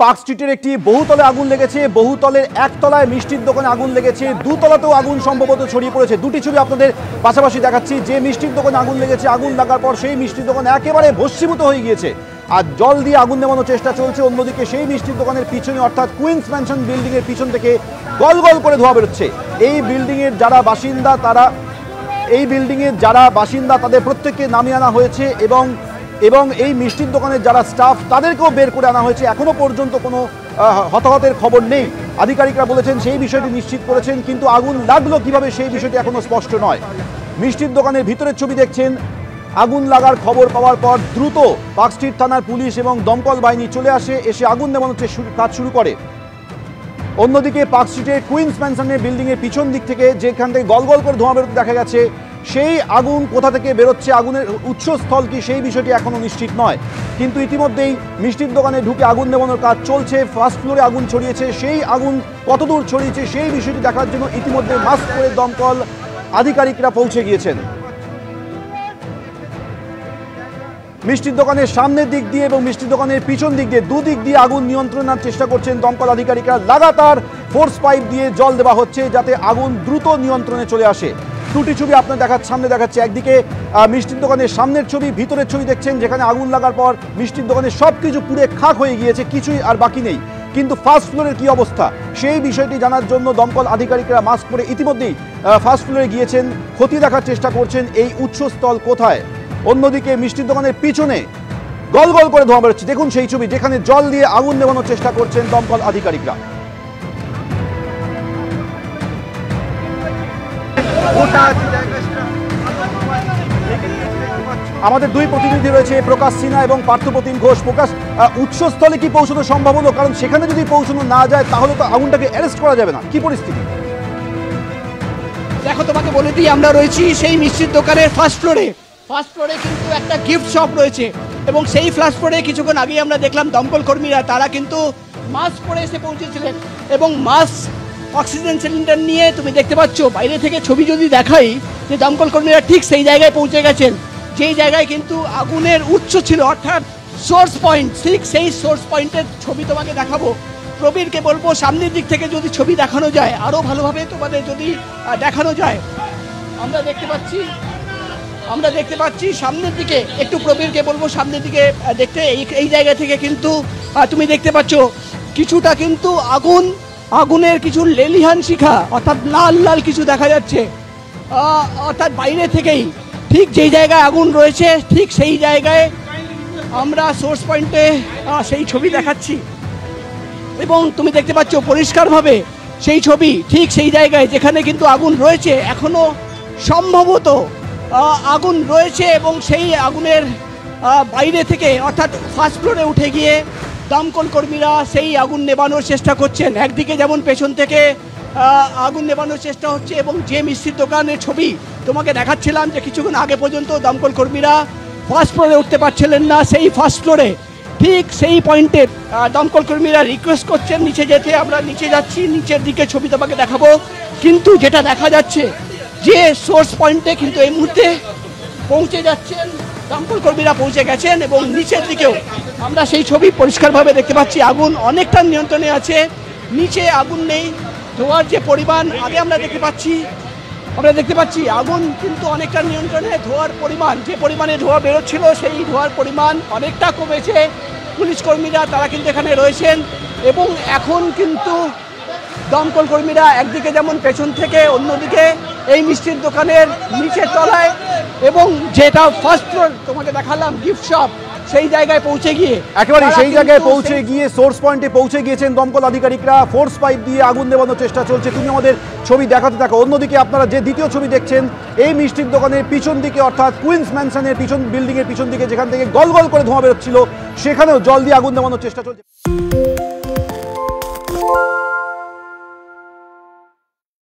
Park স্ট্রিটের একটি বহুতলে আগুন লেগেছে। বহুতলের একতলায় মিষ্টির দোকানে আগুন লেগেছে, দুতলাতেও আগুন সম্ভবত ছড়িয়ে পড়েছে। দুটি ছবি আপনাদের পাশাপাশি দেখাচ্ছি। যে মিষ্টির দোকানে আগুন লেগেছে, আগুন লাগার পর সেই মিষ্টির দোকান একেবারে ভস্মীভূত হয়ে গিয়েছে আর জল দিয়ে আগুন নেভানোর চেষ্টা চলছে। অন্যদিকে সেই মিষ্টির দোকানের পিছনে অর্থাৎ কুইন্স ম্যানশন বিল্ডিং এর পিছন থেকে গল গল করে ধোঁয়া বেরোচ্ছে। এই বিল্ডিং এর যারা বাসিন্দা তাদের প্রত্যেককে নামিয়ে আনা হয়েছে এবং এই মিষ্টির দোকানের যারা স্টাফ তাদেরকেও বের করে আনা হয়েছে। এখনো পর্যন্ত কোনো হতাহতের খবর নেই। আধিকারিকরা বলেছেন সেই বিষয়টি নিশ্চিত করেছেন, কিন্তু আগুন লাগলো কিভাবে সেই বিষয়টি এখনো স্পষ্ট নয়। মিষ্টির দোকানের ভিতরের ছবি দেখছেন। আগুন লাগার খবর পাওয়ার পর দ্রুত পার্ক স্ট্রিট থানার পুলিশ এবং দমকল বাহিনী চলে এসে আগুন নেভানোর কাজ শুরু করে। অন্যদিকে পার্ক স্ট্রিটের কুইন্স ম্যানশনের বিল্ডিং এর পিছন দিক থেকে যেখান থেকে গল গল করে ধোঁয়া বেরোতে দেখা গেছে, সেই আগুন কোথা থেকে বেরোচ্ছে, আগুনের উৎসস্থল কি সেই বিষয়টি এখনো নিশ্চিত নয়। কিন্তু ইতিমধ্যেই মিষ্টির দোকানে ঢুকে আগুন নেভানোর কাজ চলছে। ফার্স্ট ফ্লোরে আগুন ছড়িয়েছে, সেই আগুন কতদূর ছড়িয়েছে সেই বিষয়টি দেখার জন্য ইতিমধ্যে মাস্ক পরে দমকল আধিকারিকরা পৌঁছে গিয়েছেন। মিষ্টির দোকানের সামনের দিক দিয়ে এবং মিষ্টির দোকানের পিছন দিক দিয়ে দুদিক দিয়ে আগুন নিয়ন্ত্রণের চেষ্টা করছেন দমকল আধিকারিকরা। লাগাতার ফোর্স পাইপ দিয়ে জল দেওয়া হচ্ছে যাতে আগুন দ্রুত নিয়ন্ত্রণে চলে আসে। দুটি ছবি আপনার সামনে দেখাচ্ছে। একদিকে মিষ্টির দোকানের সামনের ছবি, ভিতরের ছবি দেখছেন যেখানে আগুন লাগার পর মিষ্টির দোকানের সবকিছু পুড়ে খাক হয়ে গিয়েছে, কিছুই আর বাকি নেই। কিন্তু ফার্স্ট ফ্লোরের কি অবস্থা সেই বিষয়টি জানার জন্য দমকল আধিকারিকরা মাস্ক পরে ইতিমধ্যেই ফার্স্ট ফ্লোরে গিয়েছেন, খতিয়ে দেখার চেষ্টা করছেন এই উৎসস্থল কোথায়। অন্যদিকে মিষ্টির দোকানের পিছনে গল গল করে ধোঁয়া বেরোচ্ছে। দেখুন সেই ছবি যেখানে জল দিয়ে আগুন নেভানোর চেষ্টা করছেন দমকল আধিকারিকরা। আমাদের দুই প্রতিনিধি রয়েছে, প্রকাশ সিনহা এবং পার্থপ্রতিম ঘোষ। প্রকাশ, উৎসস্থলে কি পৌঁছানো সম্ভব হলো? কারণ সেখানে যদি পৌঁছানো না যায় তাহলে তো আগুনটাকে অ্যারেস্ট করা যাবে না। কি পরিস্থিতি? দেখো, তোমাকে বলে দিই, আমরা রয়েছি সেই মিষ্টির দোকানের ফার্স্ট ফ্লোরে কিন্তু একটা গিফট শপ রয়েছে এবং সেই ফার্স্ট ফ্লোরে কিছুক্ষণ আগেই আমরা দেখলাম দমকল কর্মীরা তারা কিন্তু মাস্ক পরে এসে পৌঁছেছিলেন এবং মাস্ক অক্সিজেন সিলিন্ডার নিয়ে তুমি দেখতে পাচ্ছ। বাইরে থেকে ছবি যদি দেখাই যে দমকল কর্মীরা ঠিক সেই জায়গায় পৌঁছে গেছেন যেই জায়গায় কিন্তু আগুনের উৎস ছিল, অর্থাৎ সোর্স পয়েন্ট। ঠিক সেই সোর্স পয়েন্টের ছবি তোমাকে দেখাবো। প্রবীরকে বলবো সামনের দিক থেকে যদি ছবি দেখানো যায় আরও ভালোভাবে তোমাদের যদি দেখানো যায়। আমরা দেখতে পাচ্ছি সামনের দিকে, একটু প্রবীরকে বলবো সামনের দিকে দেখতে। এই জায়গা থেকে কিন্তু তুমি দেখতে পাচ্ছ কিছুটা কিন্তু আগুনের কিছু লেলিহান শিখা, অর্থাৎ লাল লাল কিছু দেখা যাচ্ছে। অর্থাৎ বাইরে থেকেই ঠিক যেই জায়গায় আগুন রয়েছে ঠিক সেই জায়গায় আমরা সোর্স পয়েন্টে সেই ছবি দেখাচ্ছি এবং তুমি দেখতে পাচ্ছ পরিষ্কারভাবে সেই ছবি ঠিক সেই জায়গায় যেখানে কিন্তু আগুন রয়েছে, এখনো সম্ভবত আগুন রয়েছে এবং সেই আগুনের বাইরে থেকে অর্থাৎ ফার্স্ট ফ্লোরে উঠে গিয়ে দমকল কর্মীরা সেই আগুন নেভানোর চেষ্টা করছেন। একদিকে যেমন পেছন থেকে আগুন নেভানোর চেষ্টা হচ্ছে এবং যে মিষ্টির দোকানের ছবি তোমাকে দেখাচ্ছিলাম যে কিছুক্ষণ আগে পর্যন্ত দমকল কর্মীরা ফার্স্ট ফ্লোরে উঠতে পারছিলেন না, সেই ফার্স্ট ফ্লোরে ঠিক সেই পয়েন্টে দমকল কর্মীরা রিকোয়েস্ট করছেন নিচে যেতে। আমরা নিচে যাচ্ছি, নিচের দিকে ছবি তোমাকে দেখাবো। কিন্তু যেটা দেখা যাচ্ছে যে সোর্স পয়েন্টে কিন্তু এই মুহূর্তে পৌঁছে যাচ্ছেন দমকল কর্মীরা, পৌঁছে গেছেন এবং নিচের দিকেও আমরা সেই ছবি পরিষ্কারভাবে দেখতে পাচ্ছি। আগুন অনেকটা নিয়ন্ত্রণে আছে, নিচে আগুন নেই। ধোঁয়ার যে পরিমাণ আগে আমরা দেখতে পাচ্ছি আগুন কিন্তু অনেকটা নিয়ন্ত্রণে। ধোঁয়ার পরিমাণ, যে পরিমাণে ধোঁয়া বেরোচ্ছিল সেই ধোঁয়ার পরিমাণ অনেকটা কমেছে। পুলিশ কর্মীরা তারা কিন্তু এখানে রয়েছেন এবং এখন কিন্তু দমকল কর্মীরা একদিকে যেমন পেছন থেকে, অন্যদিকে এই মিষ্টির দোকানের নিচের তলায় এবং যেটা ফার্স্ট ফ্লোর তোমাকে দেখালাম গিফট শপ, সেই জায়গায় পৌঁছে গিয়ে একেবারে সেই জায়গায় পৌঁছে গিয়ে সোর্স পয়েন্টে পৌঁছে গিয়েছেন দমকল আধিকারিকরা। ফোর্স পাইপ দিয়ে আগুন নেভানোর চেষ্টা চলছে। তুমি আমাদের ছবি দেখাতে থাকো। অন্যদিকে আপনারা যে দ্বিতীয় ছবি দেখছেন এই মিষ্টির দোকানের পিছন দিকে অর্থাৎ কুইন্স ম্যানশনের বিল্ডিং এর পিছন দিকে যেখান থেকে গল গল করে ধোঁয়া বেরোচ্ছিল সেখানেও জল দিয়ে আগুন নেভানোর চেষ্টা চলছে।